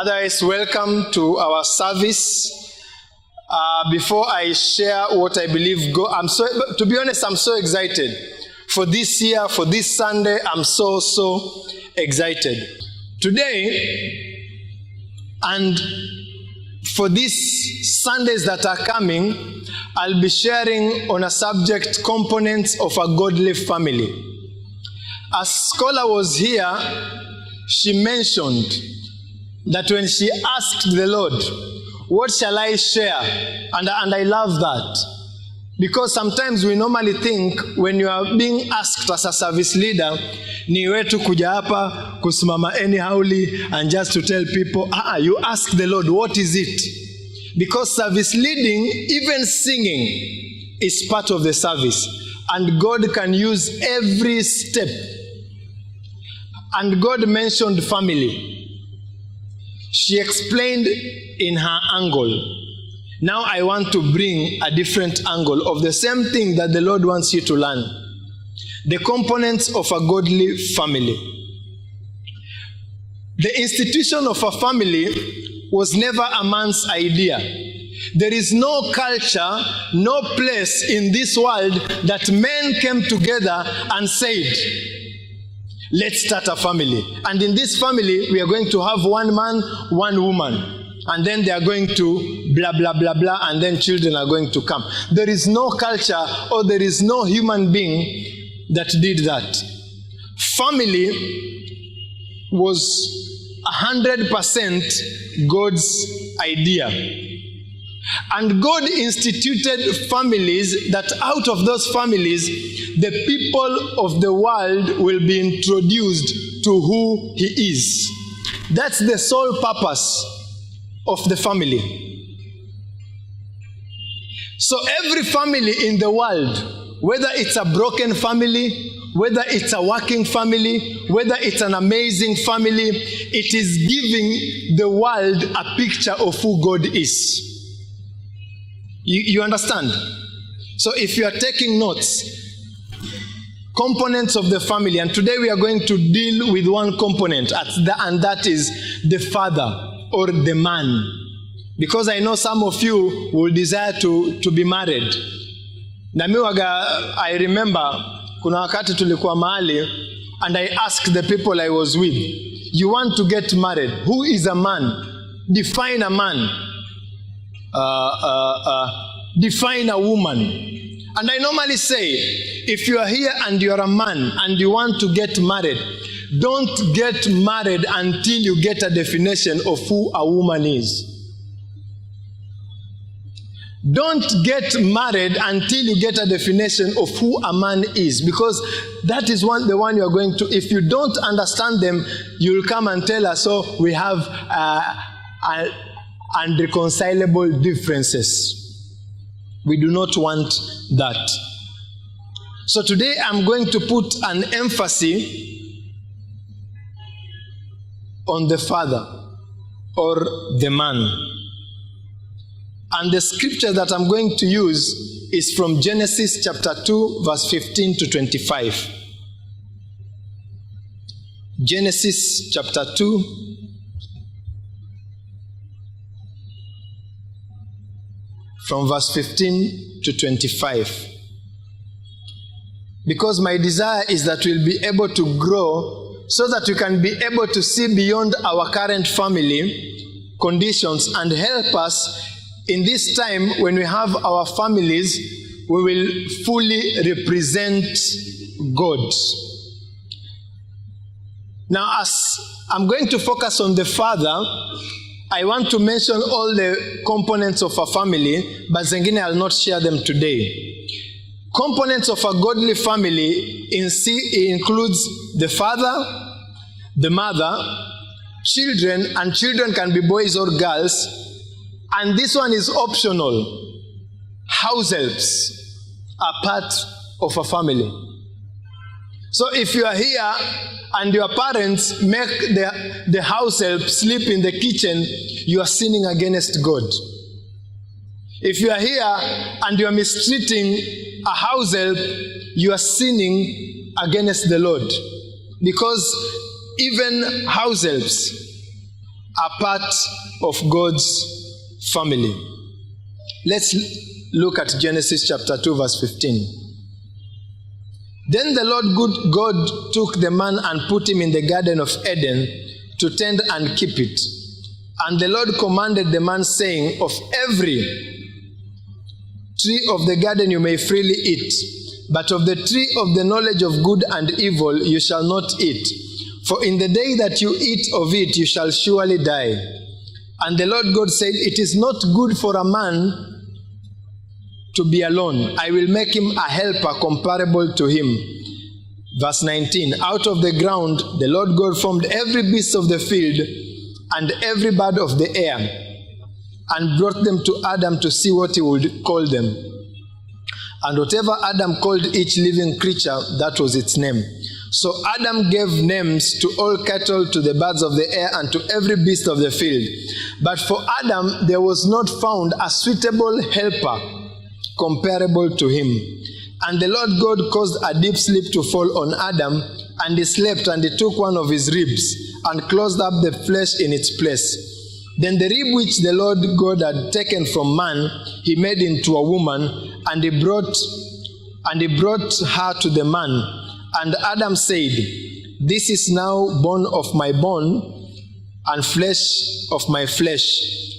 Otherwise, welcome to our service. Before I share what I believe, to be honest, I'm so excited for this year, for this Sunday. I'm so excited. Today, and for these Sundays that are coming, I'll be sharing on a subject, components of a godly family. A scholar was here, she mentioned that when she asked the Lord, what shall I share? And I love that. Because sometimes we normally think when you are being asked as a service leader, ni wetu kuja hapa, kusimama anyhowly, and just to tell people, you ask the Lord, what is it? Because service leading, even singing, is part of the service. And God can use every step. And God mentioned family. She explained in her angle. Now I want to bring a different angle of the same thing that the Lord wants you to learn. The components of a godly family. The institution of a family was never a man's idea. There is no culture, no place in this world that men came together and said, let's start a family. And in this family, we are going to have one man, one woman. And then they are going to blah, blah, blah, blah, and then children are going to come. There is no culture or there is no human being that did that. Family was 100% God's idea. And God instituted families that out of those families, the people of the world will be introduced to who He is. That's the sole purpose of the family. So every family in the world, whether it's a broken family, whether it's a working family, whether it's an amazing family, it is giving the world a picture of who God is. You understand? So if you are taking notes, components of the family, and today we are going to deal with one component, and that is the father or the man. Because I know some of you will desire to be married. Na miwaga, I remember, kuna wakati tulikuwa mahali, and I asked the people I was with, you want to get married, who is a man? Define a man. Define a woman. And I normally say, if you are here and you are a man and you want to get married, don't get married until you get a definition of who a woman is. Don't get married until you get a definition of who a man is, because that is the one you are going to. If you don't understand them, you will come and tell us, so we have unreconcilable differences. We do not want that. So today I'm going to put an emphasis on the father or the man. And the scripture that I'm going to use is from Genesis chapter 2, verse 15 to 25. Genesis chapter 2, from verse 15 to 25. Because my desire is that we'll be able to grow so that we can be able to see beyond our current family conditions and help us in this time when we have our families, we will fully represent God. Now, as I'm going to focus on the father, I want to mention all the components of a family, but zengine I'll not share them today. Components of a godly family includes the father, the mother, children, and children can be boys or girls, and this one is optional. House helps are part of a family. So if you are here and your parents make the house help sleep in the kitchen, you are sinning against God. If you are here and you are mistreating a house help, you are sinning against the Lord. Because even house helps are part of God's family. Let's look at Genesis chapter 2 verse 15. Then the Lord God took the man and put him in the Garden of Eden to tend and keep it. And the Lord commanded the man, saying, of every tree of the garden you may freely eat, but of the tree of the knowledge of good and evil you shall not eat. For in the day that you eat of it, you shall surely die. And the Lord God said, it is not good for a man to be alone. I will make him a helper comparable to him. Verse 19, out of the ground the Lord God formed every beast of the field and every bird of the air, and brought them to Adam to see what he would call them. And whatever Adam called each living creature, that was its name. So Adam gave names to all cattle, to the birds of the air, and to every beast of the field. But for Adam there was not found a suitable helper comparable to him. And the Lord God caused a deep sleep to fall on Adam, and he slept, and he took one of his ribs and closed up the flesh in its place. Then the rib which the Lord God had taken from man, he made into a woman, and he brought her to the man. And Adam said, this is now bone of my bone and flesh of my flesh.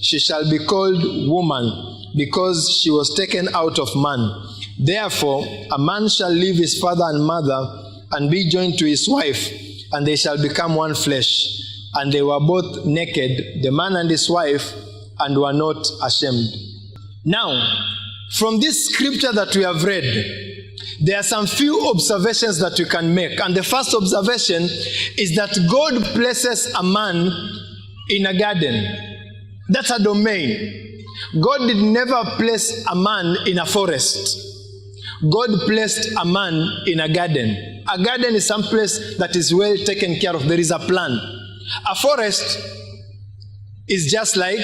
She shall be called woman, because she was taken out of man. Therefore a man shall leave his father and mother and be joined to his wife, and they shall become one flesh. And they were both naked, the man and his wife, and were not ashamed. Now, from this scripture that we have read, there are some few observations that we can make. And the first observation is that God places a man in a garden. That's a domain. God did never place a man in a forest. God placed a man in a garden. A garden is some place that is well taken care of. There is a plan. A forest is just like,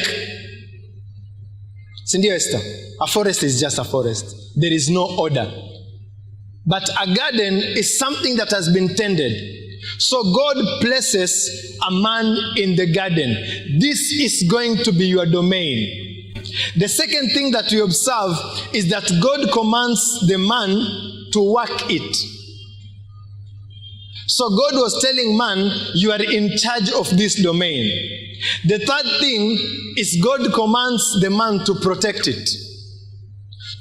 Cindy Esther, a forest is just a forest. There is no order. But a garden is something that has been tended. So God places a man in the garden. This is going to be your domain. The second thing that we observe is that God commands the man to work it. So God was telling man, you are in charge of this domain. The third thing is God commands the man to protect it.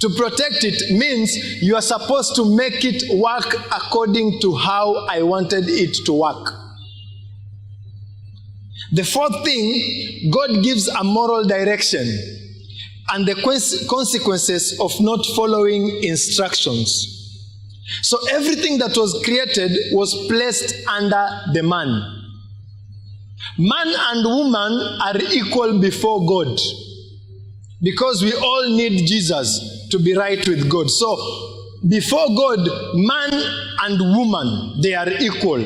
To protect it means you are supposed to make it work according to how I wanted it to work. The fourth thing, God gives a moral direction and the consequences of not following instructions. So everything that was created was placed under the man. Man and woman are equal before God, because we all need Jesus to be right with God. So before God, man and woman, they are equal.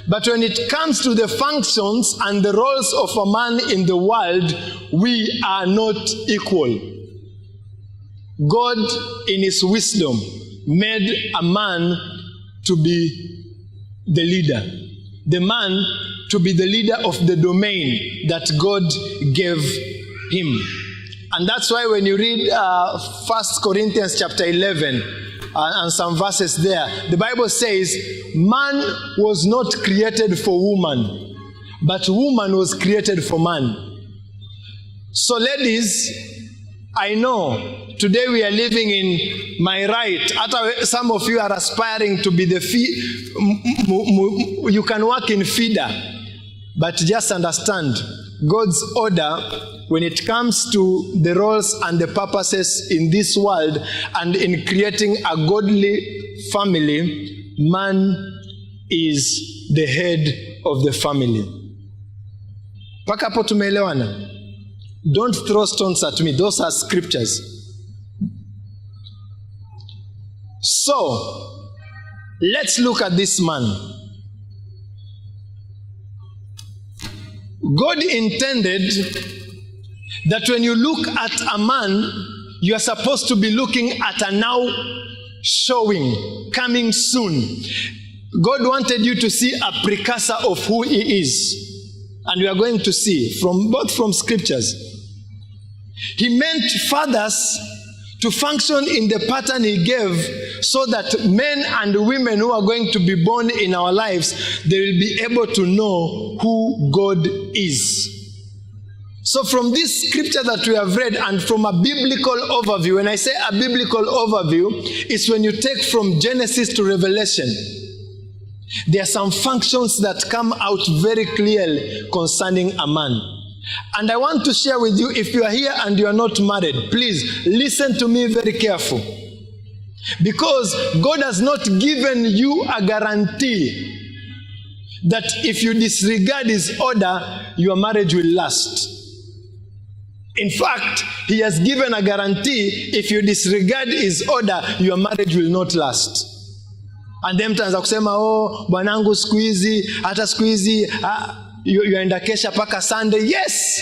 But when it comes to the functions and the roles of a man in the world, we are not equal. God, in his wisdom, made a man to be the leader. The man to be the leader of the domain that God gave him. And that's why when you read 1 Corinthians chapter 11 and some verses there, the Bible says, man was not created for woman, but woman was created for man. So ladies, I know today we are living in my right. Some of you are aspiring to be the you can work in feeder, but just understand God's order when it comes to the roles and the purposes in this world and in creating a godly family. Man is the head of the family. Paka hapo tumeelewana? Don't throw stones at me. Those are scriptures. So, let's look at this man. God intended that when you look at a man, you are supposed to be looking at a now showing, coming soon. God wanted you to see a precursor of who he is. And we are going to see both from scriptures. He meant fathers to function in the pattern he gave so that men and women who are going to be born in our lives, they will be able to know who God is. So from this scripture that we have read and from a biblical overview, when I say a biblical overview, it's when you take from Genesis to Revelation. There are some functions that come out very clearly concerning a man. And I want to share with you, if you are here and you are not married, please listen to me very careful. Because God has not given you a guarantee that if you disregard his order, your marriage will last. In fact, he has given a guarantee, if you disregard his order, your marriage will not last. And them times kusema, oh, bwanangu siku hizi, hata siku hizi, yuaenda kesha paka Sunday. Yes!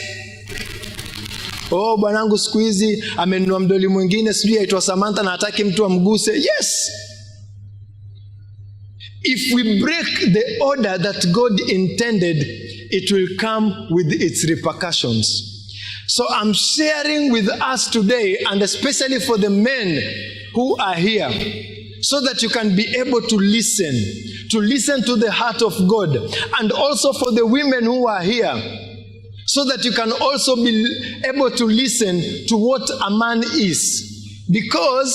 Oh, bwanangu siku hizi, amenunua mdoli mwingine, sijui aitwa Samantha na hataki mtu amguse. Yes! If we break the order that God intended, it will come with its repercussions. So I'm sharing with us today, and especially for the men who are here, so that you can be able to listen to the heart of God, and also for the women who are here, so that you can also be able to listen to what a man is. Because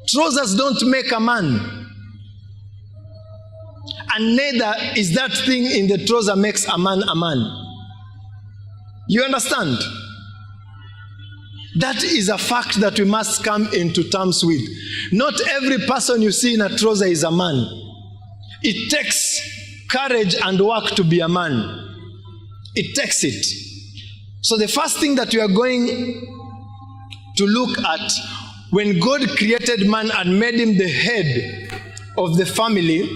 trousers don't make a man, and neither is that thing in the trouser makes a man a man. You understand? That is a fact that we must come into terms with. Not every person you see in a trouser is a man. It takes courage and work to be a man. It takes it. So the first thing that we are going to look at, when God created man and made him the head of the family,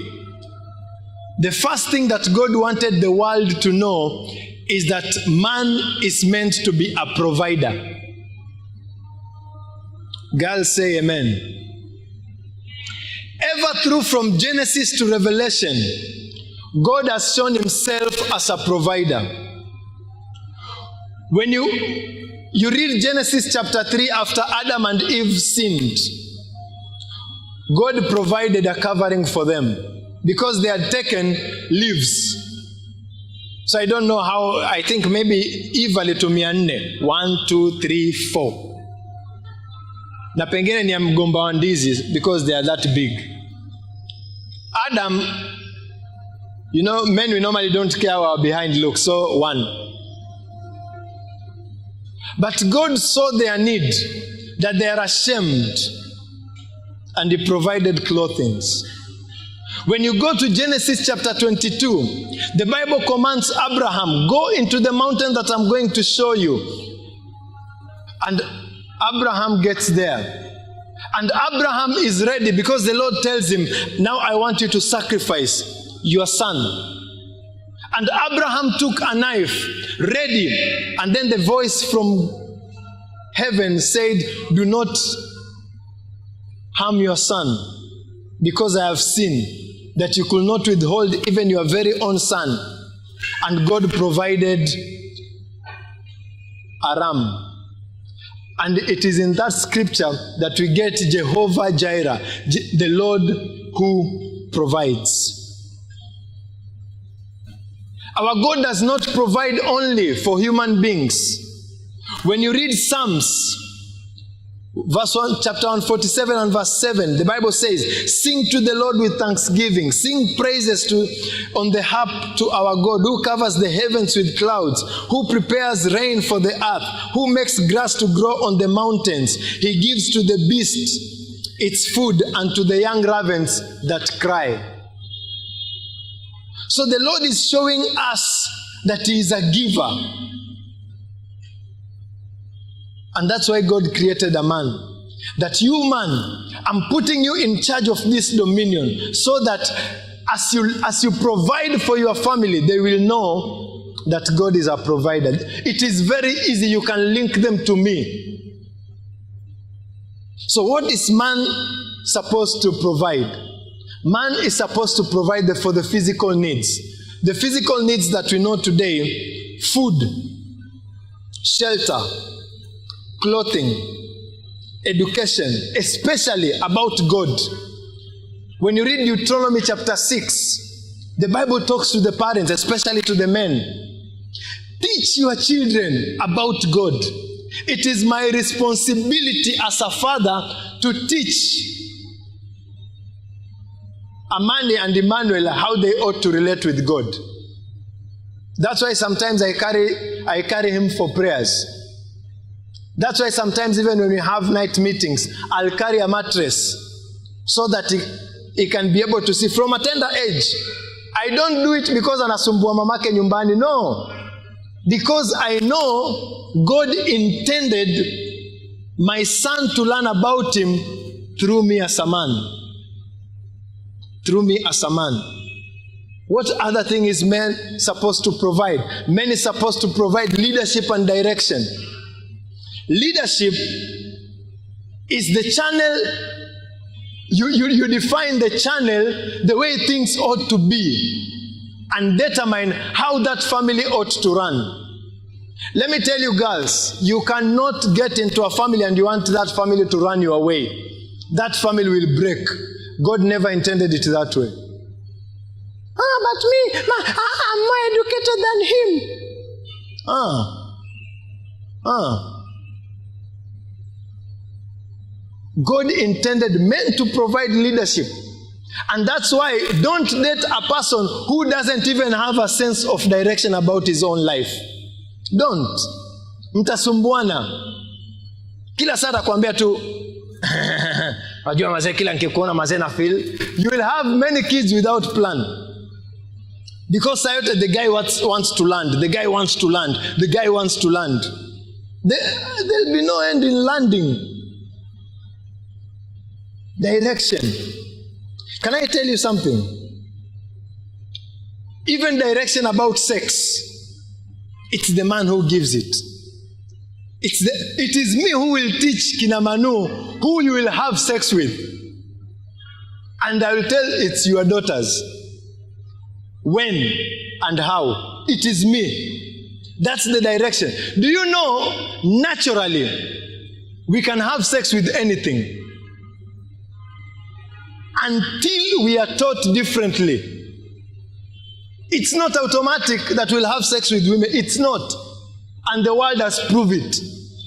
the first thing that God wanted the world to know is that man is meant to be a provider. Girls say amen. Ever through from Genesis to Revelation, God has shown himself as a provider. When you read Genesis chapter 3, after Adam and Eve sinned, God provided a covering for them because they had taken leaves. So I don't know how, I think maybe Eve alitumia 4. 1, 2, 3, 4. Na pengine ni ya mgomba wa ndizi because they are that big. Adam, you know, men we normally don't care how our behind looks, so 1. But God saw their need, that they are ashamed, and he provided clothings. When you go to Genesis chapter 22, the Bible commands Abraham, go into the mountain that I'm going to show you. And Abraham gets there. And Abraham is ready because the Lord tells him, now I want you to sacrifice your son. And Abraham took a knife, ready. And then the voice from heaven said, do not harm your son, because I have seen that you could not withhold even your very own son. And God provided a ram. And it is in that scripture that we get Jehovah Jireh, the Lord who provides. Our God does not provide only for human beings. When you read Psalms, chapter 147 and verse 7, the Bible says, sing to the Lord with thanksgiving, sing praises on the harp to our God, who covers the heavens with clouds, who prepares rain for the earth, who makes grass to grow on the mountains. He gives to the beast its food, and to the young ravens that cry. So the Lord is showing us that he is a giver. And that's why God created a man. That you, man, I'm putting you in charge of this dominion, so that as you provide for your family, they will know that God is a provider. It is very easy. You can link them to me. So what is man supposed to provide? Man is supposed to provide for the physical needs. The physical needs that we know today, food, shelter, clothing, education, especially about God. When you read Deuteronomy chapter 6, the Bible talks to the parents, especially to the men. Teach your children about God. It is my responsibility as a father to teach Amani and Emmanuel how they ought to relate with God. That's why sometimes I carry him for prayers. That's why sometimes even when we have night meetings, I'll carry a mattress so that he can be able to see from a tender age. I don't do it because anasumbua mamake nyumbani. No. Because I know God intended my son to learn about him through me as a man. Through me as a man. What other thing is men supposed to provide? Men is supposed to provide leadership and direction. Leadership is the channel. You define the channel, the way things ought to be, and determine how that family ought to run. Let me tell you girls, you cannot get into a family and you want that family to run your way. That family will break. God never intended it that way. But me, I'm more educated than him. God intended men to provide leadership. And that's why don't date a person who doesn't even have a sense of direction about his own life. Don't. Mtasumbuana. Kila saa atakwambia tu wajua mazee kila nikikuona mazee na feel. You will have many kids without plan. Because the guy wants to land. The guy wants to land. The guy wants to land. There'll be no end in landing. Direction. Can I tell you something? Even direction about sex, it's the man who gives it. It is me who will teach kina Manu who you will have sex with. And I will tell it's your daughters. When and how. It is me. That's the direction. Do you know, naturally, we can have sex with anything. Until we are taught differently. It's not automatic that we'll have sex with women. It's not. And the world has proved it.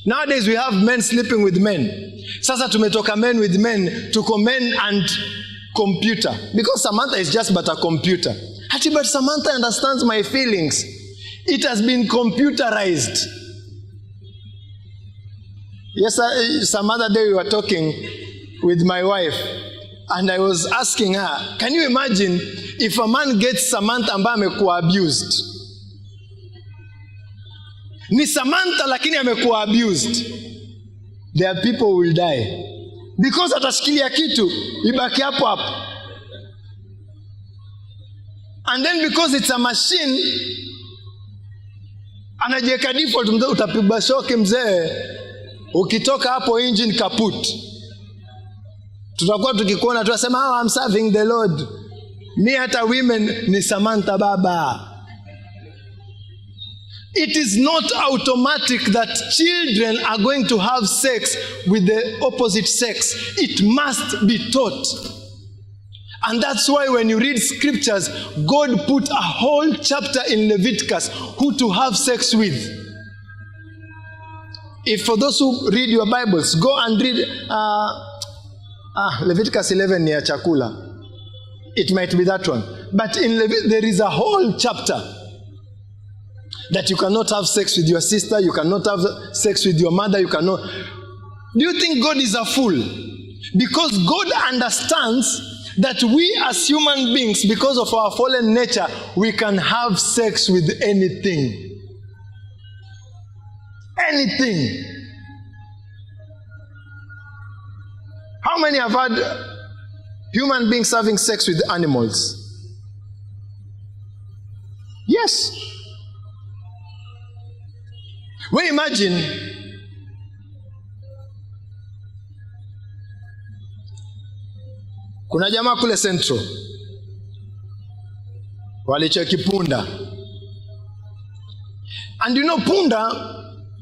Nowadays we have men sleeping with men. Sasa tumetoka men with men to men and computer. Because Samantha is just but a computer. But Samantha understands my feelings. It has been computerized. Yes, some other day we were talking with my wife. And I was asking her, can you imagine if a man gets Samantha ambaye amekuwa abused? Ni Samantha lakini amekuwa abused. There are people who will die. Because atashikilia kitu, ibaki hapo hapo. And then because it's a machine, anajiweka default, mzee utapigwa shoki mzee. Ukitoka hapo engine kaput. Tutakuwa tukikuona tunasema I'm serving the Lord. Ni hata women ni Samantha baba. It is not automatic that children are going to have sex with the opposite sex. It must be taught. And that's why when you read scriptures, God put a whole chapter in Leviticus who to have sex with. If for those who read your Bibles, go and read Leviticus 11 near chakula. It might be that one. But in there is a whole chapter that you cannot have sex with your sister, you cannot have sex with your mother, you cannot. Do you think God is a fool? Because God understands that we as human beings, because of our fallen nature, we can have sex with anything. Anything. How many have had human beings having sex with animals? Yes. We imagine kuna jamaa kule Central walicheki punda. And you know punda,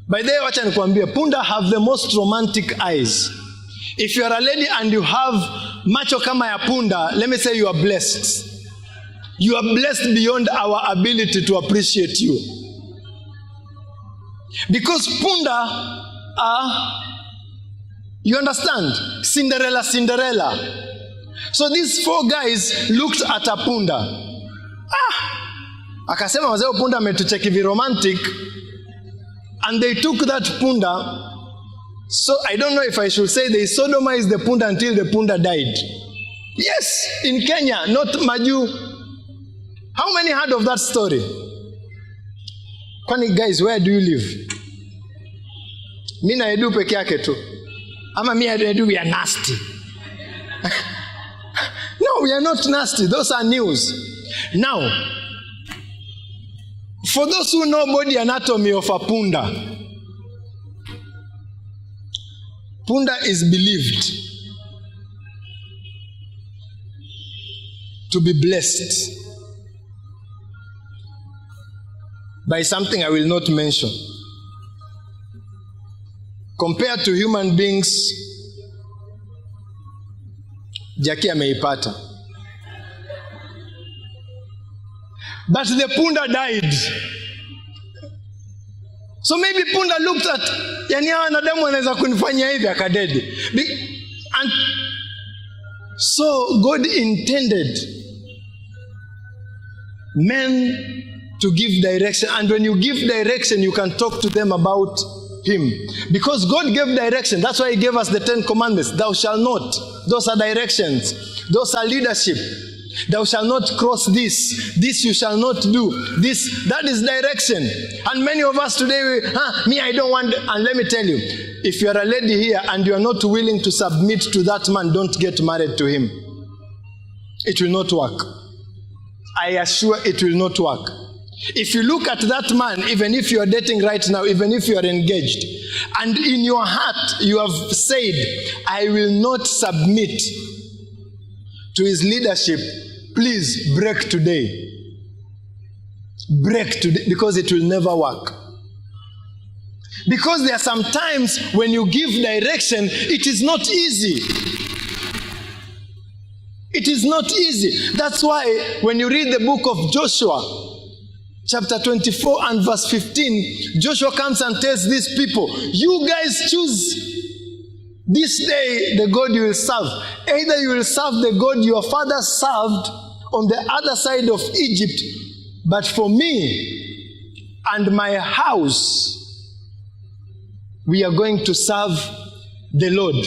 by the way, wacha nikwambie, punda have the most romantic eyes. If you are a lady and you have macho kama ya punda, let me say you are blessed. You are blessed beyond our ability to appreciate you. Because punda are, you understand? Cinderella. So these 4 guys looked at a punda. Akasema wazee punda ametucheki romantic, and they took that punda. So I don't know if I should say they sodomized the punda until the punda died. Yes, in Kenya, not Maju. How many heard of that story? Kwani guys, where do you live? Mimi na Edu peke yake tu. Ama mimi and Edu we are nasty. No, we are not nasty. Those are news. Now, for those who know body anatomy of a punda, punda is believed to be blessed by something I will not mention. Compared to human beings, Jackie ameipata. But the punda died. So maybe punda looked at, yani hawa wanadamu wanaweza kunifanyia hivi, akadedi. And so God intended men to give direction. And when you give direction, you can talk to them about Him. Because God gave direction. That's why He gave us the 10 commandments. Thou shalt not. Those are directions. Those are leadership. Thou shalt not cross this. This you shall not do. This, that is direction. And many of us today, me I don't want. And let me tell you, if you are a lady here and you are not willing to submit to that man, don't get married to him. It will not work. I assure it will not work. If you look at that man, even if you are dating right now, even if you are engaged, and in your heart you have said, I will not submit to his leadership, please break today. Break today, because it will never work. Because there are some times when you give direction, it is not easy. It is not easy. That's why when you read the book of Joshua, chapter 24 and verse 15, Joshua comes and tells these people, you guys choose this day the God you will serve. Either you will serve the God your father served on the other side of Egypt, but for me and my house, we are going to serve the Lord.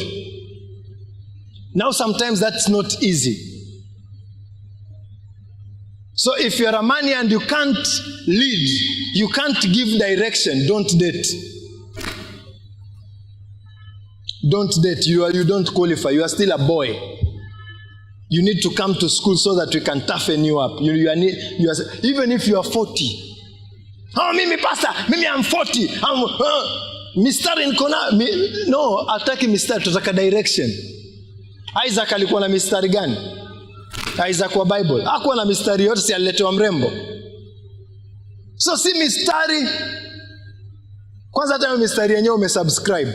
Now sometimes that's not easy. So if you're a man and you can't lead, you can't give direction, don't date. Don't date. You don't qualify. You are still a boy. You need to come to school so that we can toughen you up. Even if you are 40. Oh, mimi pastor, mimi I'm 40. Mistari nkona. No, ataki mistari, tutaka direction. Isaac alikuwa na mistari gani? Isaac wa Bible hakuwa na mistari yote, si aliletewa mrembo. So si mistari. Kwanza hata mistari yenyewe umesubscribe.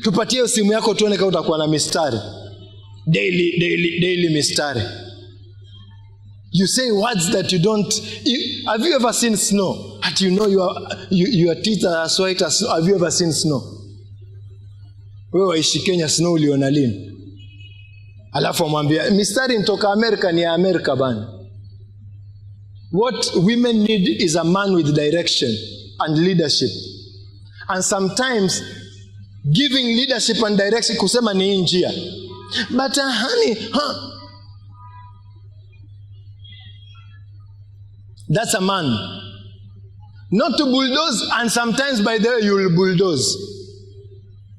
Tupatie simu yako tuone kama utakuwa na mistari. Daily mistari. You say words that you don't. Have you ever seen snow? That you know your teeth are as white as snow. Have you ever seen snow? Wewe waishi Kenya, snow uliona lini? Alafu amwambia mistari nitoka Amerika, ni ya Amerika bana. What women need is a man with direction and leadership. And sometimes giving leadership and direction kusema ni njia. But honey, that's a man. Not to bulldoze, and sometimes by the way you will bulldoze.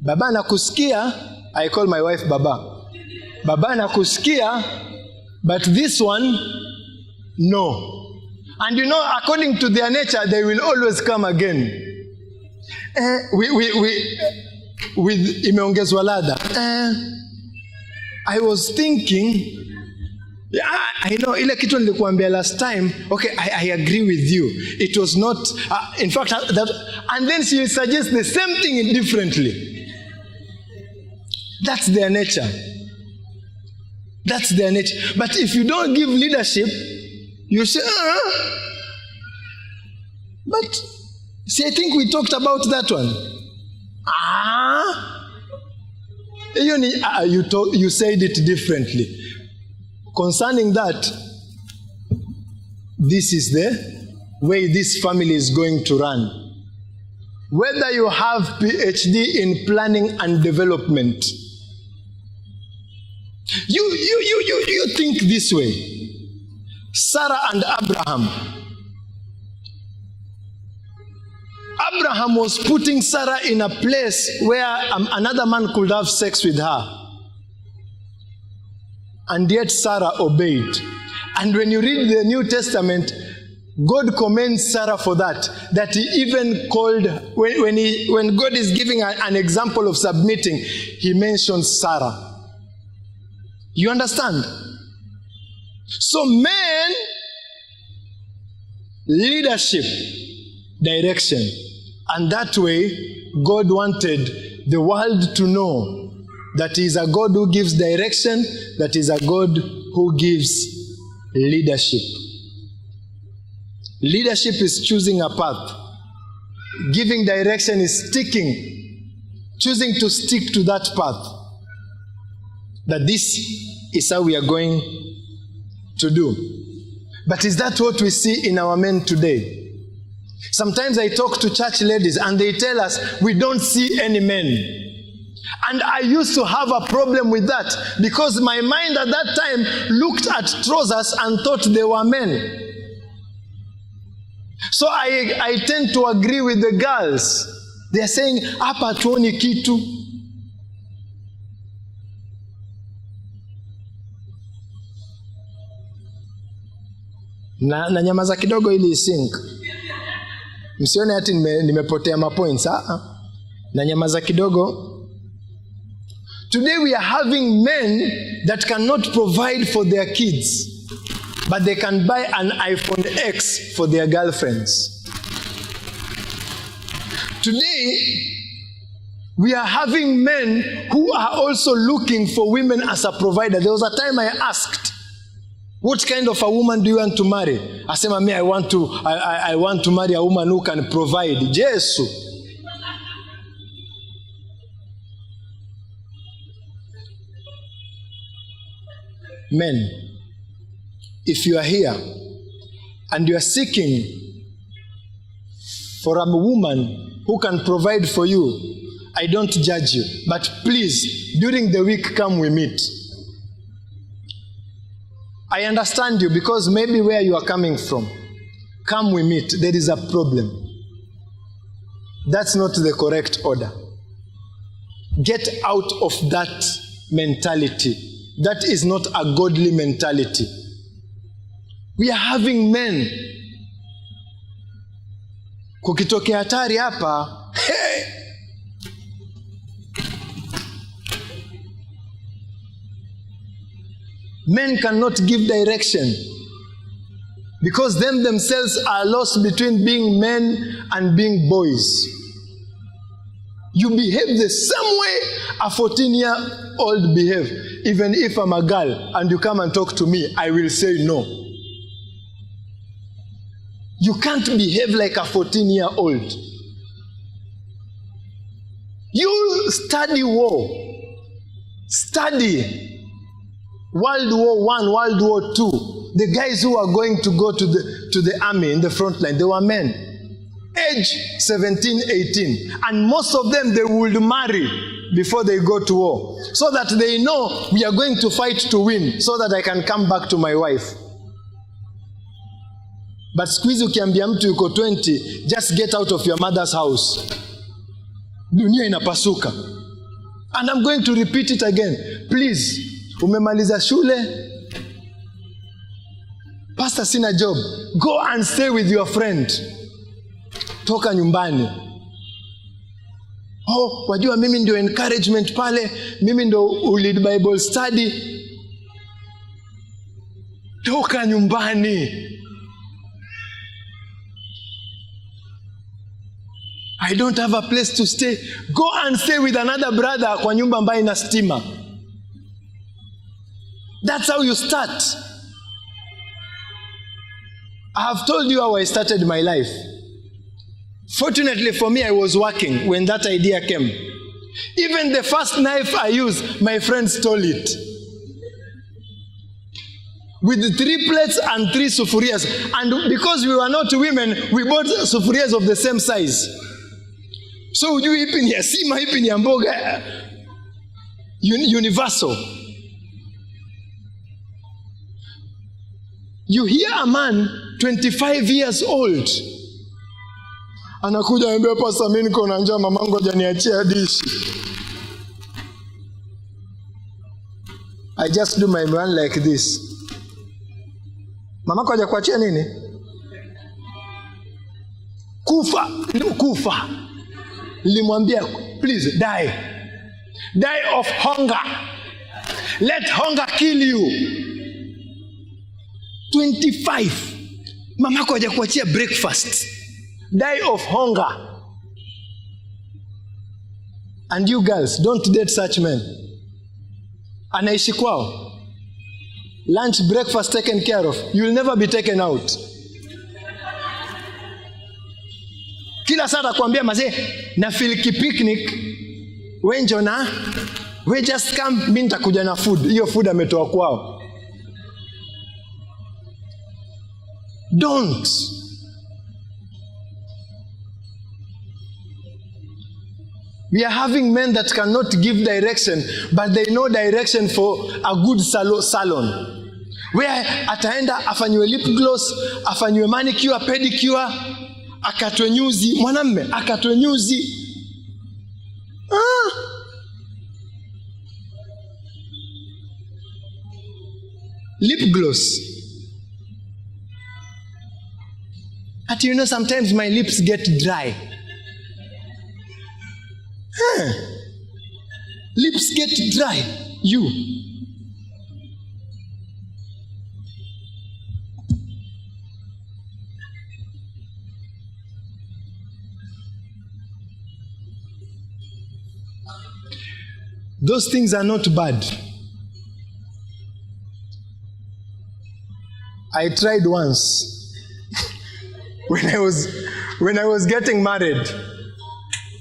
Baba nakusikia, I call my wife Baba. Baba nakusikia, but this one, no. And you know, according to their nature, they will always come again. With imeongezwa ladha. I was thinking, Yeah, I know. Ile kitu nilikuambia last time. Okay, I agree with you. It was not. In fact, and then she will suggest the same thing differently. That's their nature. That's their nature. But if you don't give leadership, you say, But see, I think we talked about that one. You said it differently. Concerning that, this is the way this family is going to run. Whether you have PhD in planning and development, you think this way. Sarah and Abraham. Abraham was putting Sarah in a place where another man could have sex with her. And yet Sarah obeyed. And when you read the New Testament, God commends Sarah for that. That he even called, when God is giving an example of submitting, he mentions Sarah. You understand? So men, leadership, direction. And that way, God wanted the world to know that he is a God who gives direction, that he is a God who gives leadership. Leadership is choosing a path. Giving direction is sticking, choosing to stick to that path. That this is how we are going to do. But is that what we see in our men today? Sometimes I talk to church ladies and they tell us, we don't see any men. And I used to have a problem with that because my mind at that time looked at trousers and thought they were men. So I tend to agree with the girls. They are saying, hapa tuoni kitu. Na nyamaza kidogo ili isink. Msione ati nimepotea mapoints. Na nyamaza kidogo. Today we are having men that cannot provide for their kids, but they can buy an iPhone X for their girlfriends. Today we are having men who are also looking for women as a provider. There was a time I asked, what kind of a woman do you want to marry? I said, me, I want to marry a woman who can provide. Jesus. Men, if you are here and you are seeking for a woman who can provide for you, I don't judge you. But please, during the week, come we meet. I understand you because maybe where you are coming from, come we meet. There is a problem. That's not the correct order. Get out of that mentality. That is not a godly mentality. We are having men. Kukitokea hatari hapa, hey! Men cannot give direction because them themselves are lost between being men and being boys. You behave the same way a 14-year-old behave. Even if I'm a girl and you come and talk to me, I will say no. You can't behave like a 14-year-old. You study war. Study World War I, World War II. The guys who are going to go to the army in the front line, they were men. Age 17, 18. And most of them, they would marry before they go to war. So that they know we are going to fight to win, so that I can come back to my wife. But squeeze ukiambia mtu yuko 20, just get out of your mother's house. Dunia inapasuka. And I'm going to repeat it again. Please, umemaliza shule? Pastor, sina job. Go and stay with your friend. Toka nyumbani. Oh, wajua mimi ndio encouragement pale, mimi ndio lead Bible study. Toka nyumbani. I don't have a place to stay. Go and stay with another brother kwa nyumba ambayo ina stima. That's how you start. I have told you how I started my life. Fortunately for me, I was working when that idea came. Even the first knife I used, my friend stole it. With 3 plates and 3 sufurias. And because we were not women, we bought sufurias of the same size. So ujui ipi ni ya sima, ipi ni ya mboga. Universal. You hear a man 25 years old. Anakuja ambia pasta mimi niko na njaa, mamangu hajaniachia dishi. I just do my run like this. Mamako hajakuachia nini? Kufa. Nilimwambia please die. Die of hunger. Let hunger kill you. 25. Mamako hajakuachia breakfast. Die of hunger. And you girls, don't date such men. Anaishi kwao. Lunch, breakfast taken care of. You will never be taken out. Kila saa atakwambia mazee na filiki picnic. Wenjo na we just come, mimi nitakuja na food. Hiyo food ametoa kwao. Don't. We are having men that cannot give direction, but they know direction for a good salon. Where ataenda afanywe lip gloss, afanywe manicure, pedicure, akatwe nyuzi, mwanamme akatwe nyuzi. Lip gloss. But you know, sometimes my lips get dry. Lips get dry. You. Those things are not bad. I tried once when I was getting married.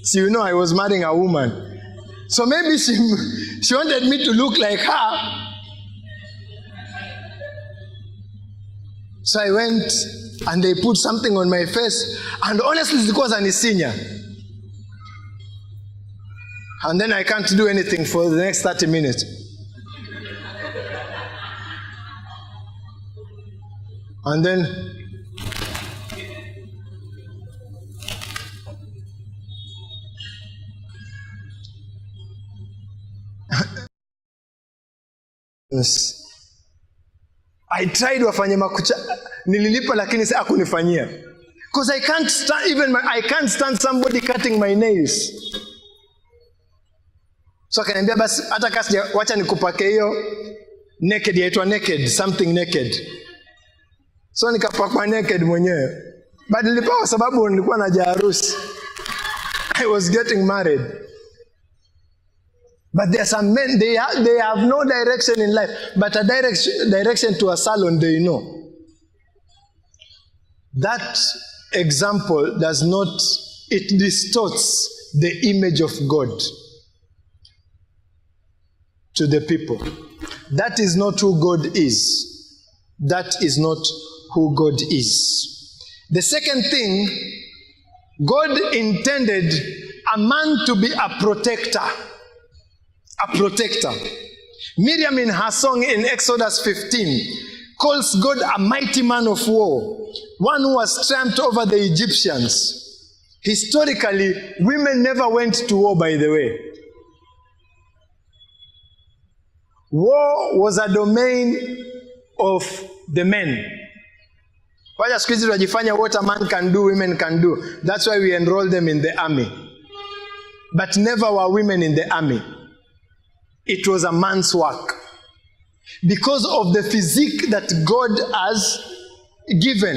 So you know I was marrying a woman. So maybe she wanted me to look like her. So I went and they put something on my face, and honestly it was an senior. And then I can't do anything for the next 30 minutes. And then I tried wafanye makucha, nililipa lakini hakunifanyia. Because I can't stand somebody cutting my nails. So akaniambia basi hata kasi wacha nikupake hiyo naked, yaitwa naked, something naked. So nikapakwa naked mwenyewe. But nilipa kwa sababu nilikuwa na harusi. I was getting married. But there are some men, they have no direction in life, but a direction to a salon they know. That example it distorts the image of God to the people. That is not who God is. That is not who God is. The second thing, God intended a man to be a protector. A protector. Miriam in her song in Exodus 15 calls God a mighty man of war, one who has triumphed over the Egyptians. Historically, women never went to war, by the way. War was a domain of the men. Wacha siku hizi tunajifanya what a man can do, women can do. That's why we enroll them in the army. But never were women in the army. It was a man's work. because of the physique that God has given.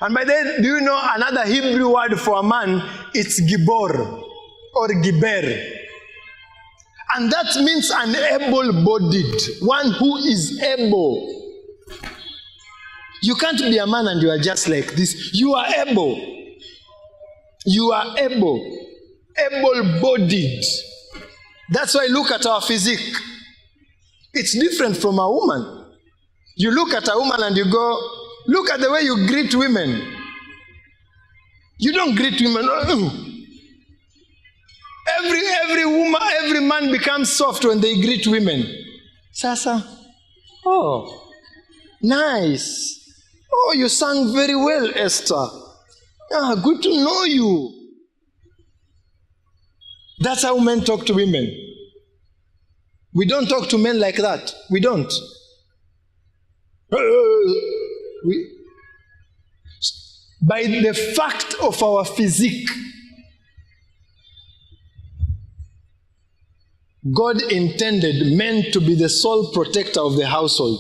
And by then, do you know another Hebrew word for a man? It's gibor or giber. And that means an able-bodied, one who is able. You can't be a man and you are just like this. You are able. You are able. Able-bodied. That's why look at our physique. It's different from a woman. You look at a woman and you go, look at the way you greet women. You don't greet women. Every woman, every man becomes soft when they greet women. Sasa, oh, nice. Oh, you sang very well, Esther. Ah, good to know you. That's how men talk to women. We don't talk to men like that. We don't. By the fact of our physique, God intended men to be the sole protector of the household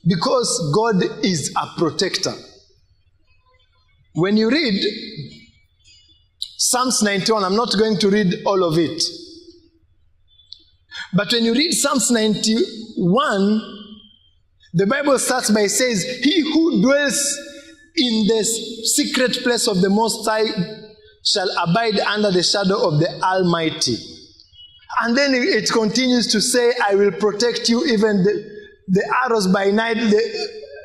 because God is a protector. When you read Psalms 91, I'm not going to read all of it. But when you read Psalms 91, the Bible starts by saying, he who dwells in the secret place of the Most High shall abide under the shadow of the Almighty. And then it continues to say, I will protect you, even the arrows by night,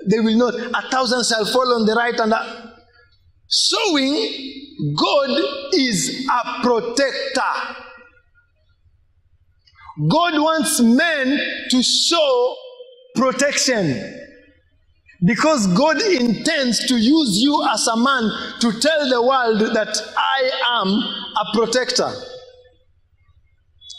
they will not. 1,000 shall fall on the right and showing God is a protector. God wants men to show protection because God intends to use you as a man to tell the world that I am a protector.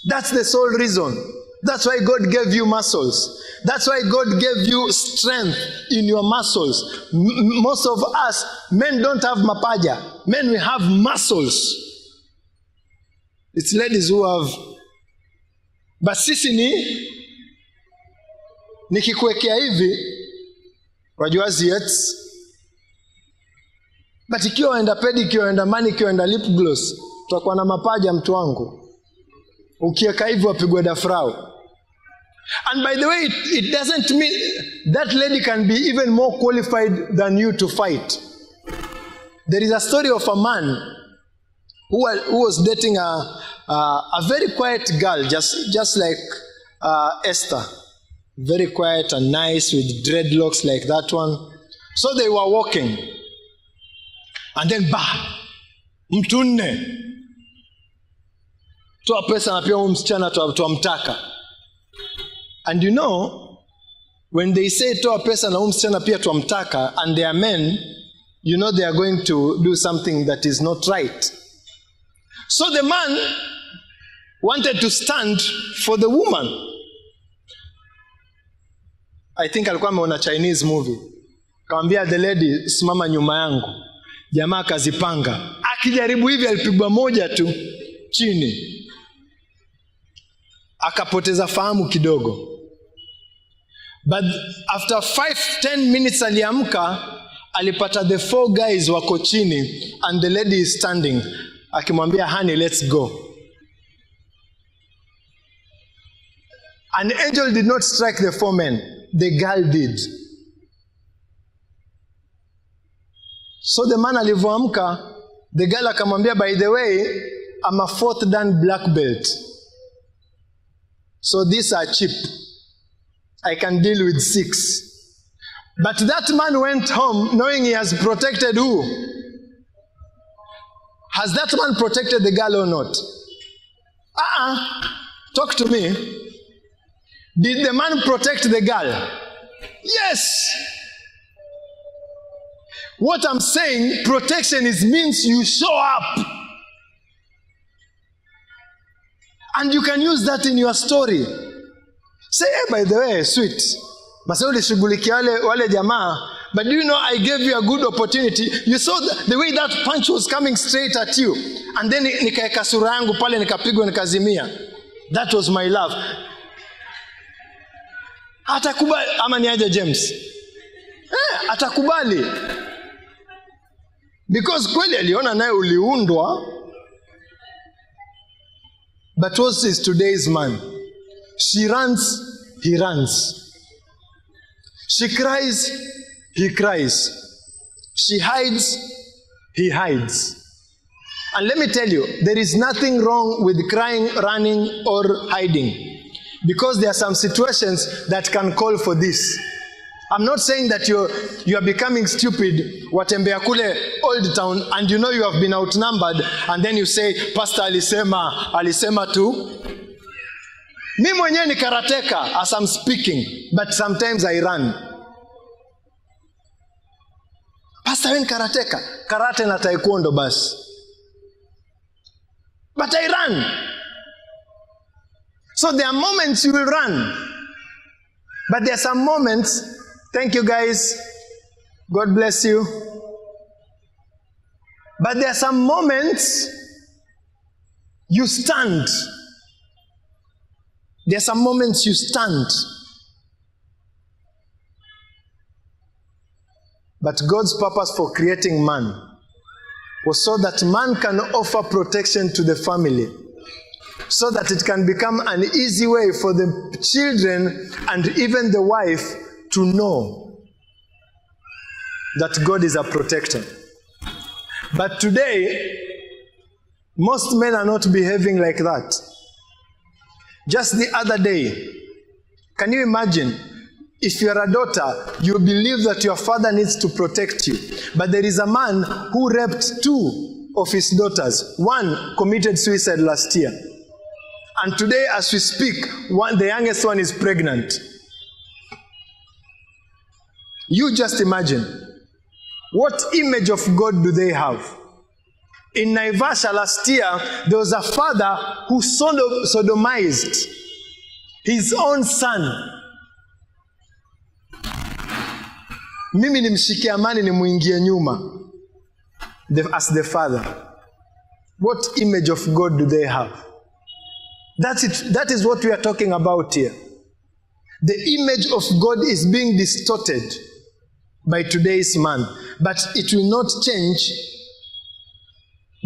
That's the sole reason. That's why God gave you muscles. That's why God gave you strength in your muscles. Most of us, men don't have mapaja. Men, we have muscles. It's ladies who have. But sisi nikikuwekea hivi, wajua ziets. But ikiwa waenda pedicure, waenda manicure, waenda lip gloss, tutakuwa na mapaja mtu wangu. Ukiweka hivi wapigwe dafrau. And by the way, it doesn't mean that lady can be even more qualified than you to fight. There is a story of a man who was dating a very quiet girl, just like Esther. Very quiet and nice with dreadlocks like that one. So they were walking. And then, mtu nne. Toa pesa na pia msichana tuamtaka. And you know, when they say toa pesa na msichana pia tuamtaka, and they are men, you know they are going to do something that is not right. So the man wanted to stand for the woman. I think alikuwa ameona Chinese movie. Kaambia the lady, simama nyuma yangu. Jamaa akazipanga. Akijaribu hivi alipigwa moja tu chini. Akapoteza fahamu kidogo. But after 5-10 minutes aliamka, alipata the 4 guys wako chini and the lady is standing. Akimwambia, honey, let's go. An angel did not strike the 4 men. The girl did. So the man alivyoamka, the girl akamwambia, by the way, I'm a 4th dan black belt. So these are cheap. I can deal with 6. But that man went home knowing he has protected who? Has that man protected the girl or not? Talk to me. Did the man protect the girl? Yes. What I'm saying, protection means you show up. And you can use that in your story. Say, hey, by the way, sweet. Masa ulishughulikia wale jamaa, but do you know I gave you a good opportunity? You saw the way that punch was coming straight at you. And then nikaeka sura yangu pale nikapigwa nikazimia. That was my love. Atakubali ama ni aje James? Atakubali. Because kweli aliona naye uliundwa. But what is today's man? She runs, he runs. She cries, he cries. She hides, he hides. And let me tell you, there is nothing wrong with crying, running, or hiding. Because there are some situations that can call for this. I'm not saying that you are becoming stupid, watembea kule Old Town, and you know you have been outnumbered, and then you say, Pastor alisema tu. Mi mwenyewe ni karateka as I'm speaking, but sometimes I run. Pastor when karateka, karate na taekwondo basi. But I run. So there are moments you will run. But there are some moments, thank you guys, God bless you. But there are some moments you stand. There are some moments you stand. But God's purpose for creating man was so that man can offer protection to the family, so that it can become an easy way for the children and even the wife to know that God is a protector. But today, most men are not behaving like that. Just the other day, can you imagine? If you are a daughter, you believe that your father needs to protect you. But there is a man who raped 2 of his daughters. 1 committed suicide last year. And today, as we speak, the youngest one is pregnant. You just imagine, what image of God do they have? In Naivasha last year, there was a father who sodomized his own son. Mimi nimshikie amani nimuingie nyuma as the father. What image of God do they have? That's it. That is what we are talking about here. The image of God is being distorted by today's man, but it will not change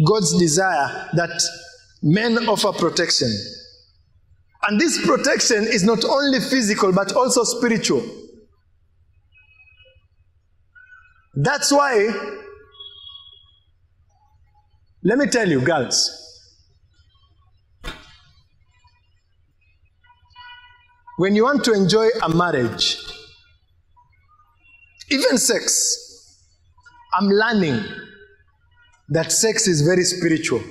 God's desire that men offer protection. And this protection is not only physical but also spiritual. That's why, let me tell you, girls, when you want to enjoy a marriage, even sex, I'm learning that sex is very spiritual.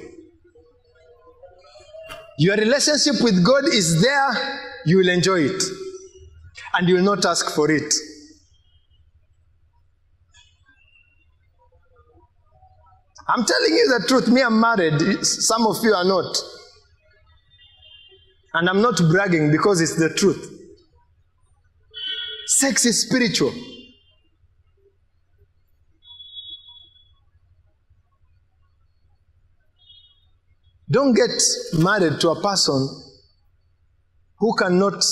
Your relationship with God is there, you will enjoy it, and you will not ask for it. I'm telling you the truth. Me, I'm married. Some of you are not. And I'm not bragging because it's the truth. Sex is spiritual. Don't get married to a person who cannot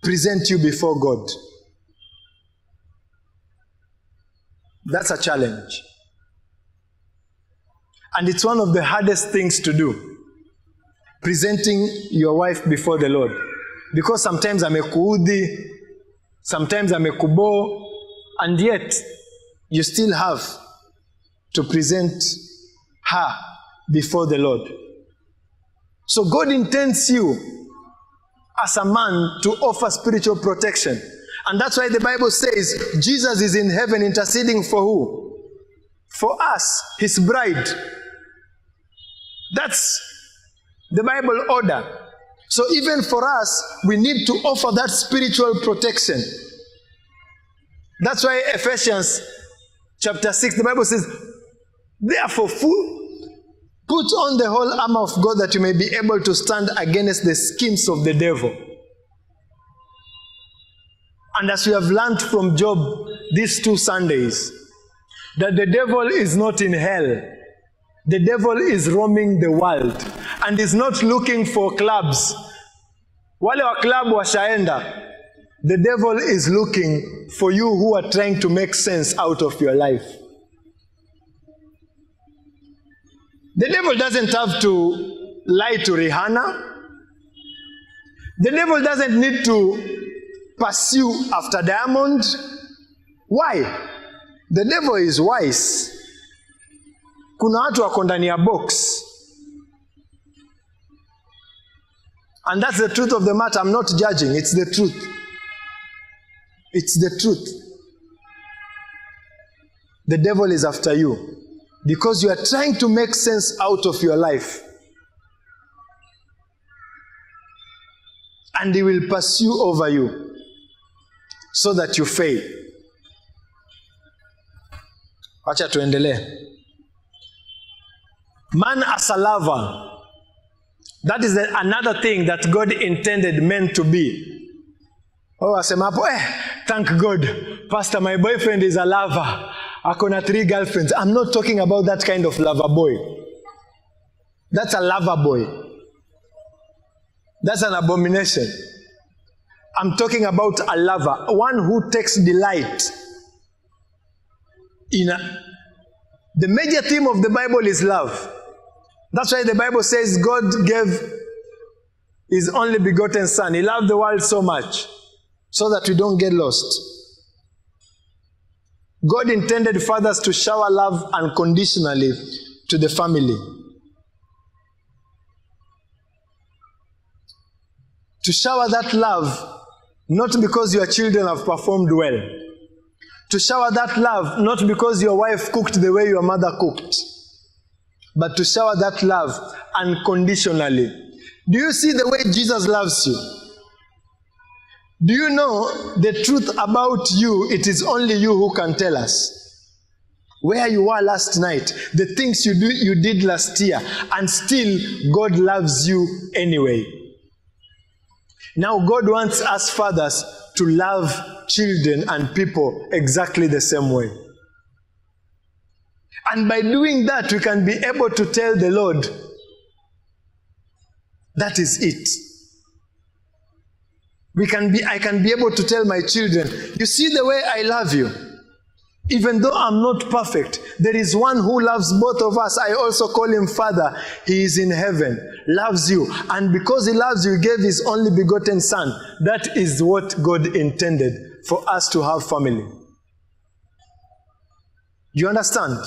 present you before God. That's a challenge. And it's one of the hardest things to do, presenting your wife before the Lord. Because sometimes amekuudhi, sometimes amekubo, and yet you still have to present her before the Lord. So God intends you as a man to offer spiritual protection. And that's why the Bible says Jesus is in heaven interceding for who? For us, his bride. That's the Bible order. So even for us, we need to offer that spiritual protection. That's why Ephesians chapter 6, the Bible says, therefore, put on the whole armor of God that you may be able to stand against the schemes of the devil. And as we have learned from Job these 2 Sundays, that the devil is not in hell. The devil is roaming the world and is not looking for clubs. Wale wa club washaenda. The devil is looking for you who are trying to make sense out of your life. The devil doesn't have to lie to Rihanna. The devil doesn't need to pursue after Diamond. Why? The devil is wise. Kuna watu wako ndani ya box. And that's the truth of the matter. I'm not judging. It's the truth. It's the truth. The devil is after you because you are trying to make sense out of your life. And he will pursue over you so that you fail. Wacha tuendelee. Man as a lover. That is another thing that God intended men to be. Oh, asema hapo, thank God, Pastor, my boyfriend is a lover. Akona 3 girlfriends. I'm not talking about that kind of lover boy. That's a lover boy. That's an abomination. I'm talking about a lover, one who takes delight in the major theme of the Bible is love. That's why the Bible says God gave his only begotten son. He loved the world so much so that we don't get lost. God intended fathers to shower love unconditionally to the family. To shower that love, not because your children have performed well. To shower that love, not because your wife cooked the way your mother cooked, but to shower that love unconditionally. Do you see the way Jesus loves you? Do you know the truth about you? It is only you who can tell us. Where you were last night, the things you did last year, and still God loves you anyway. Now God wants us fathers to love children and people exactly the same way. And by doing that, we can be able to tell the Lord, that is it. I can be able to tell my children, you see the way I love you. Even though I'm not perfect, there is one who loves both of us. I also call him Father. He is in heaven, loves you. And because he loves you, he gave his only begotten son. That is what God intended for us to have family. You understand?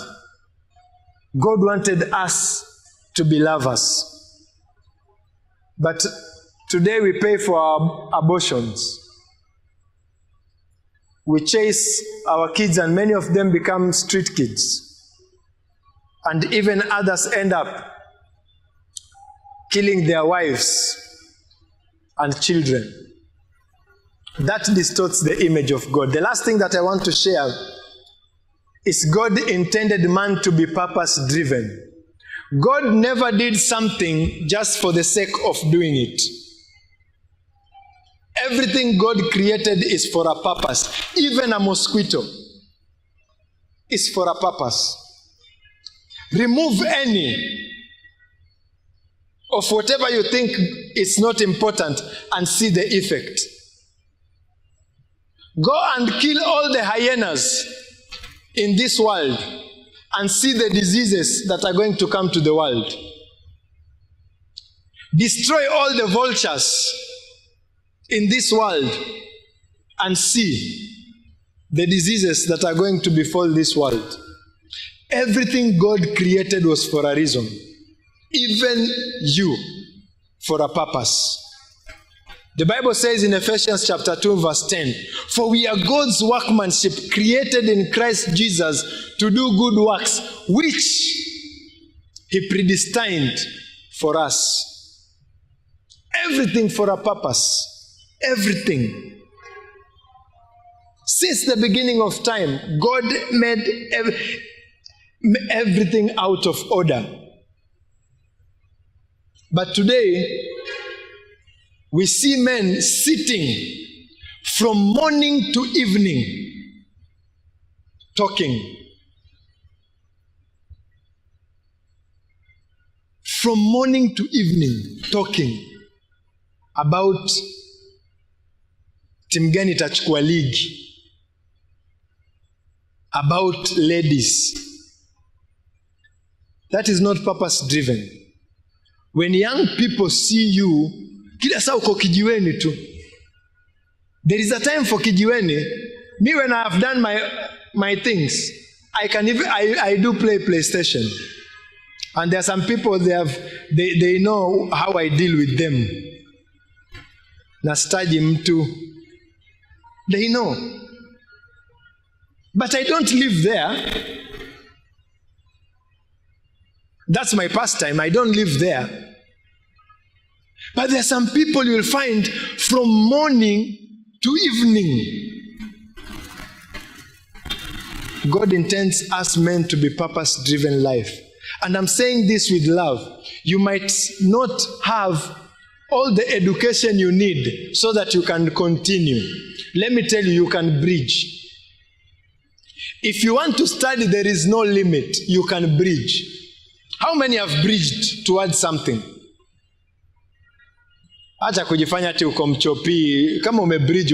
God wanted us to be lovers. But today we pay for our abortions. We chase our kids and many of them become street kids. And even others end up killing their wives and children. That distorts the image of God. The last thing that I want to share is God intended man to be purpose-driven. God never did something just for the sake of doing it. Everything God created is for a purpose. Even a mosquito is for a purpose. Remove any of whatever you think is not important and see the effect. Go and kill all the hyenas in this world and see the diseases that are going to come to the world. Destroy all the vultures in this world and see the diseases that are going to befall this world. Everything God created was for a reason. Even you, for a purpose. The Bible says in Ephesians chapter 2 verse 10, for we are God's workmanship created in Christ Jesus to do good works, which he predestined for us. Everything for a purpose. Everything. Since the beginning of time, God made everything out of order. But today, we see men sitting from morning to evening, talking. From morning to evening, talking about timu gani itachukua ligi. About ladies. That is not purpose driven. When young people see you, kila saa uko kijiweni tu. There is a time for kijiweni. Me, when I have done my things, I do play PlayStation. And there are some people they know how I deal with them. Nastaji mtu. They know. But I don't live there. That's my pastime. I don't live there. But there are some people you will find from morning to evening. God intends us men to be purpose-driven life. And I'm saying this with love. You might not have all the education you need so that you can continue. Let me tell you, you can bridge. If you want to study, there is no limit. You can bridge. How many have bridged towards something? Acha kujifanya ati uko mchopi. Kama umebridge.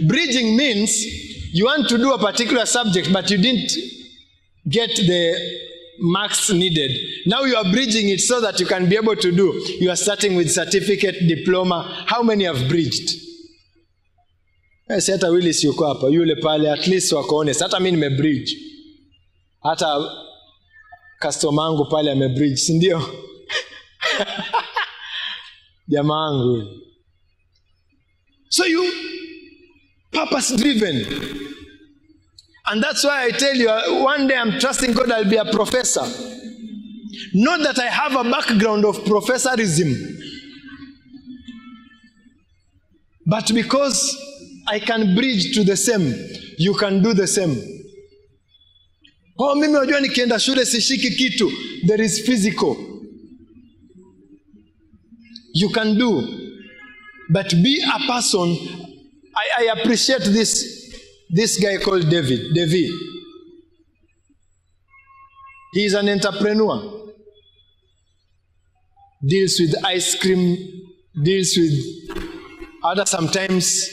Bridging means you want to do a particular subject but you didn't get the marks needed. Now you are bridging it so that you can be able to do. You are starting with certificate, diploma. How many have bridged? Si hata Willis yuko hapa, yule pale, at least wako honest. Hata mimi nimebridge. Hata customer wangu pale amebridge, si ndio? Jamaa wangu. So you purpose driven. And that's why I tell you, one day I'm trusting God I'll be a professor. Not that I have a background of professorism, but because I can bridge to the same, you can do the same. Oh, mimi wajua nikienda shule sishiki kitu. There is physical. You can do. But be a person. I appreciate this guy called David. He is an entrepreneur. Deals with ice cream, deals with other sometimes.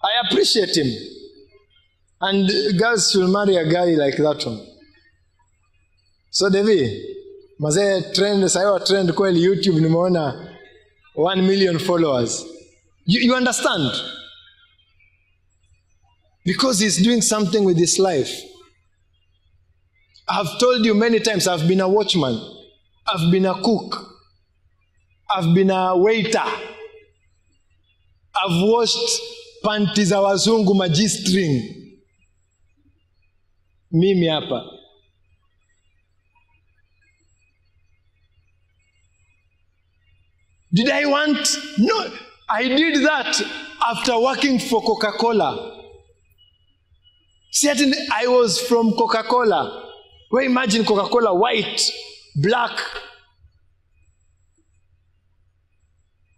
I appreciate him. And girls will marry a guy like that one. So David, mazee trend, sayo trend kweli YouTube nimeona 1 million followers. You understand? Because he's doing something with his life. I've told you many times, I've been a watchman. I've been a cook. I've been a waiter. I've washed panties za wazungu G-string. Mimi hapa. Did I want? No. I did that after working for Coca-Cola. Certainly, I was from Coca-Cola. Well, imagine Coca-Cola, white, black.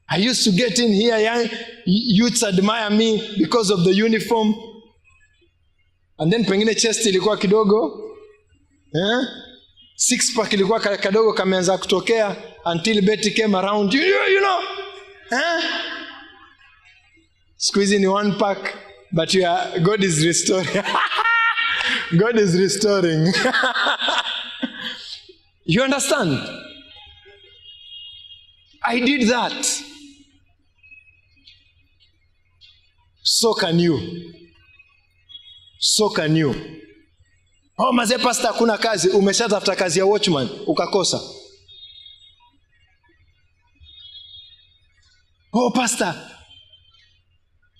I used to get in here, young youths admire me because of the uniform. And then pengine chest ilikuwa kidogo. Six pack ilikuwa kadogo kameanza kutokea until Betty came around. You know. Squeezing in 1 pack, but God is restoring. God is restoring. You understand? I did that. So can you. So can you. Oh, mazee pastor hakuna kazi, umeshatafuta kazi ya watchman, ukakosa. Oh, pastor,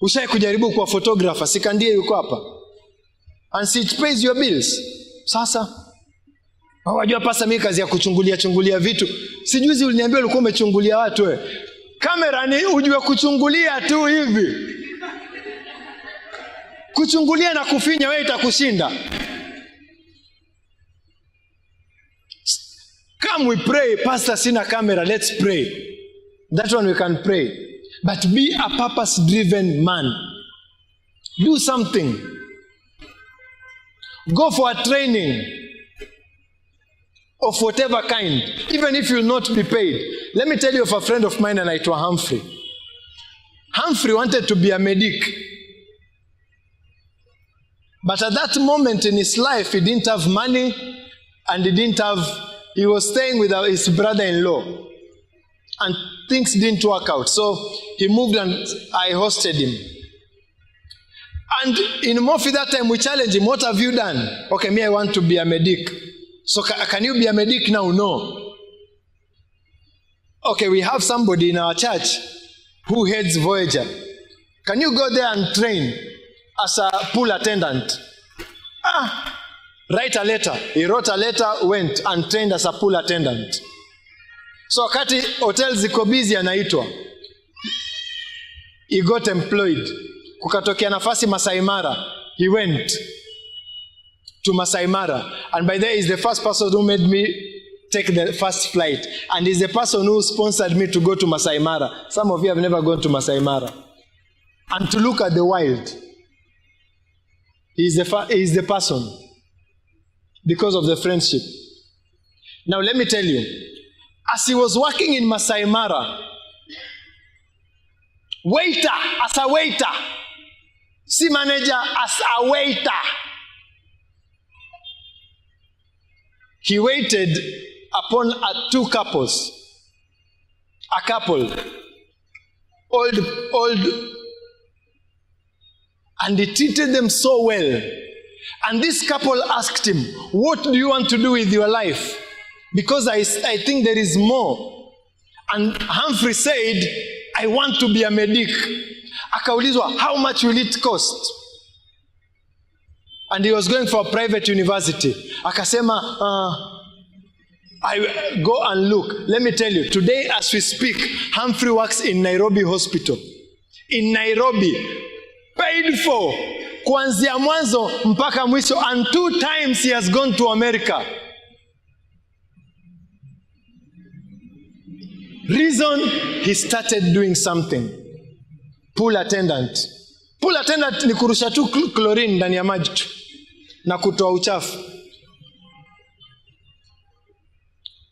ushai kujaribu kuwa photographer, sikandie yuko hapa. And see, it pays your bills. Sasa, wajua pastor mimi kazi ya kuchungulia vitu. Sijuzi uliniambia ulikuwa umechungulia watu wewe. Kamera ni ujue kuchungulia tu hivi. Kuchungulia na kufinya wewe itakushinda. Come we pray, pastor sina camera, let's pray. That one we can pray. But be a purpose-driven man. Do something. Go for a training of whatever kind, even if you will not be paid. Let me tell you of a friend of mine anaitwa Humphrey. Humphrey wanted to be a medic. But at that moment in his life, he didn't have money and he was staying with his brother-in-law. And things didn't work out. So he moved and I hosted him. And in Mofi that time, we challenged him, what have you done? Okay, me, I want to be a medic. So can you be a medic now? No. Okay, we have somebody in our church who heads Voyager. Can you go there and train as a pool attendant? Write a letter. He wrote a letter, went and trained as a pool attendant. So wakati hotel ziko busy anaitwa. He got employed. Kukatokea nafasi Masai Mara. He went to Masai Mara. And by then he's the first person who made me take the first flight. And he's the person who sponsored me to go to Masai Mara. Some of you have never gone to Masai Mara. And to look at the wild. He's the person. Because of the friendship. Now let me tell you. As he was working in Masai Mara, as a waiter, see manager as a waiter, he waited upon two couples. A couple, old, and he treated them so well. And this couple asked him, what do you want to do with your life? Because I think there is more. And Humphrey said, I want to be a medic. Akaulizwa, how much will it cost? And he was going for a private university. Akasema, I go and look. Let me tell you, today as we speak, Humphrey works in Nairobi Hospital. In Nairobi, paid for. Kuanzia mwanzo mpaka mwisho. And 2 times he has gone to America. Reason, he started doing something. Pool attendant. Pool attendant ni kurusha tu chlorine ndani ya maji tu na kutoa uchafu.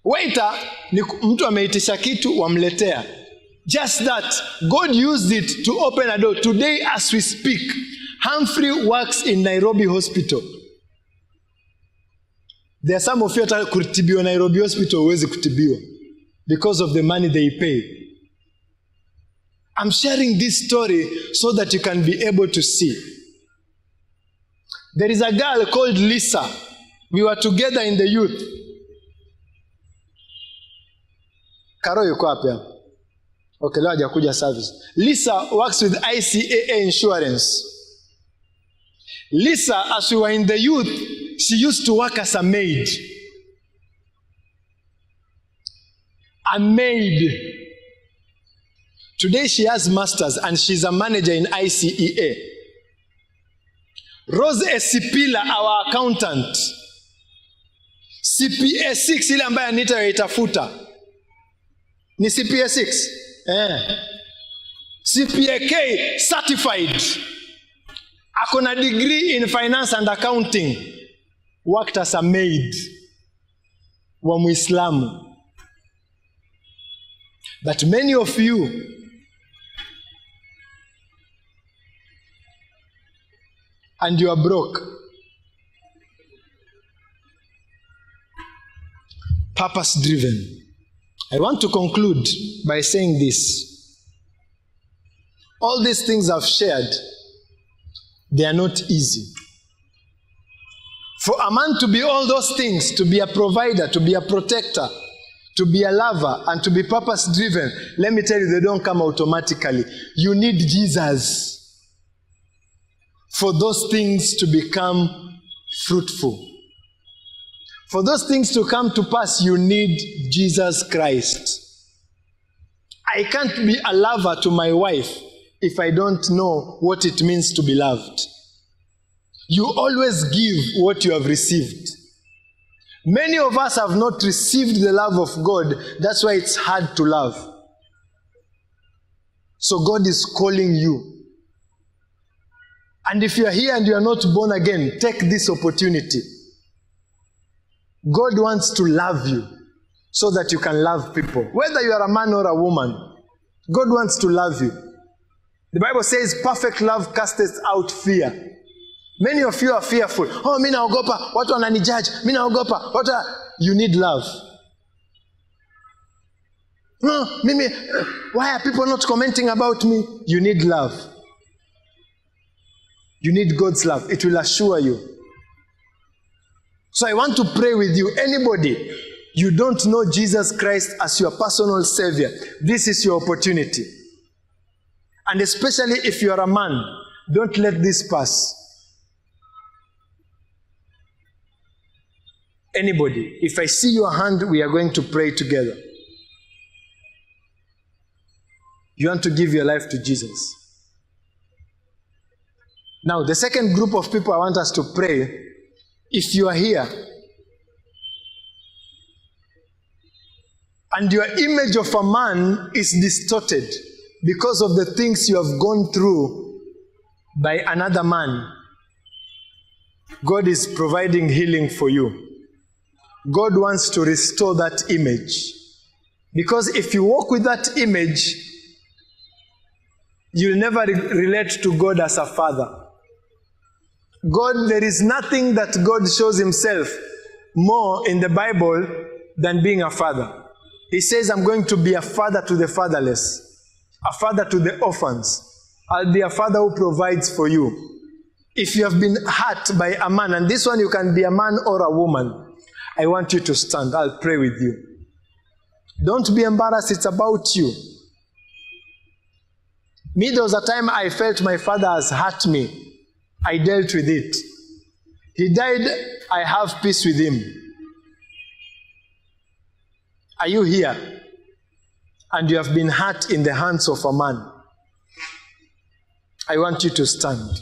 Waiter ni mtu ameitisha kitu wamletea. Just that, God used it to open a door. Today as we speak, Humphrey works in Nairobi Hospital. There are some of you that kutibiwa Nairobi Hospital huwezi kutibiwa. Because of the money they pay. I'm sharing this story so that you can be able to see. There is a girl called Lisa. We were together in the youth. Karo yuko wapi hapa? Okay, leo hajakuja service. Lisa works with ICAA Insurance. Lisa, as we were in the youth, she used to work as a maid. A maid. Today she has masters and she's a manager in ICEA. Rose Esipila, our accountant. CPA 6 ile ambayo Anita yaitafuta. Ni CPA 6? CPA K certified. Akona degree in finance and accounting. Worked as a maid. Wa Muislamu. But many of you and you are broke. Purpose driven. I want to conclude by saying this. All these things I've shared, they are not easy. For a man to be all those things, to be a provider, to be a protector, to be a lover, and to be purpose-driven, let me tell you, they don't come automatically. You need Jesus for those things to become fruitful. For those things to come to pass, you need Jesus Christ. I can't be a lover to my wife if I don't know what it means to be loved. You always give what you have received. Many of us have not received the love of God. That's why it's hard to love. So God is calling you. And if you are here and you are not born again, take this opportunity. God wants to love you so that you can love people. Whether you are a man or a woman, God wants to love you. The Bible says perfect love casteth out fear. Many of you are fearful. Oh, mi naogopa, watu wananijudge. Mi naogopa, you need love. No, Mimi, why are people not commenting about me? You need love. You need God's love. It will assure you. So I want to pray with you. Anybody, you don't know Jesus Christ as your personal Savior, this is your opportunity. And especially if you are a man, don't let this pass. Anybody, if I see your hand, we are going to pray together. You want to give your life to Jesus. Now, the second group of people I want us to pray, if you are here and your image of a man is distorted because of the things you have gone through by another man, God is providing healing for you. God wants to restore that image. Because if you walk with that image, you'll never relate to God as a father. God, there is nothing that God shows himself more in the Bible than being a father. He says, I'm going to be a father to the fatherless, a father to the orphans. I'll be a father who provides for you. If you have been hurt by a man, and this one you can be a man or a woman, I want you to stand. I'll pray with you. Don't be embarrassed. It's about you. Me, there was a time I felt my father has hurt me. I dealt with it. He died. I have peace with him. Are you here? And you have been hurt in the hands of a man. I want you to stand.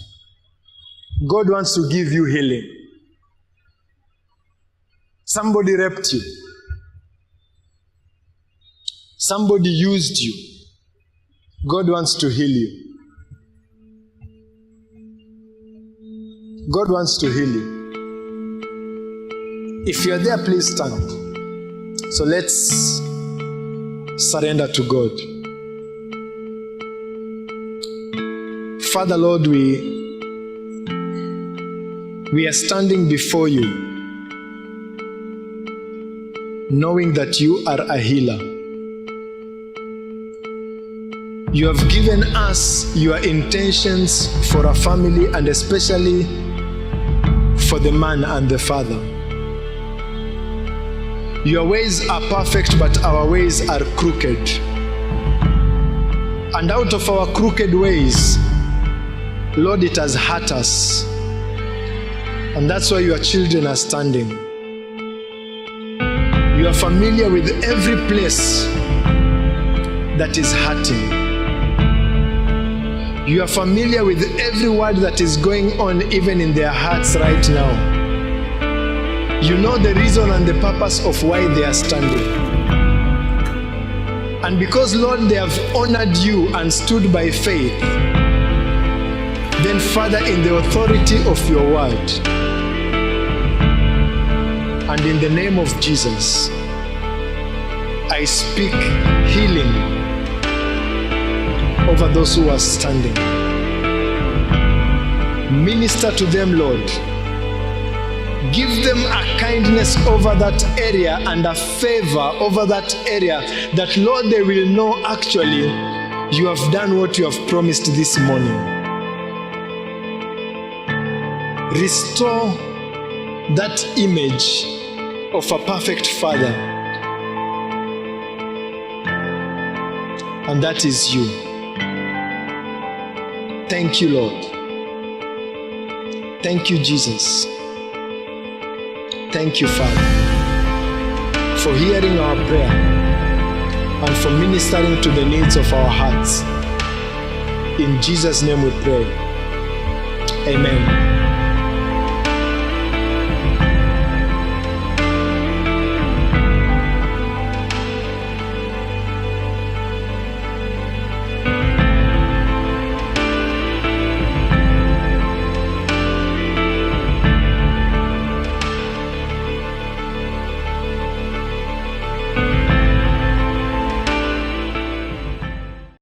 God wants to give you healing. Somebody raped you. Somebody used you. God wants to heal you. God wants to heal you. If you're there, please stand. So let's surrender to God. Father, Lord, we are standing before you, knowing that you are a healer. You have given us your intentions for a family, and especially for the man and the father. Your ways are perfect, but our ways are crooked. And out of our crooked ways, Lord, it has hurt us. And that's why your children are standing. You are familiar with every place that is hurting. You are familiar with every word that is going on even in their hearts right now. You know the reason and the purpose of why they are standing. And because, Lord, they have honored you and stood by faith, then, Father, in the authority of your word, and in the name of Jesus, I speak healing over those who are standing. Minister to them, Lord. Give them a kindness over that area and a favor over that area, that, Lord, they will know actually you have done what you have promised this morning. Restore that image of a perfect father, and that is you. Thank you, Lord. Thank you, Jesus. Thank you, Father, for hearing our prayer and for ministering to the needs of our hearts. In Jesus' name we pray. Amen.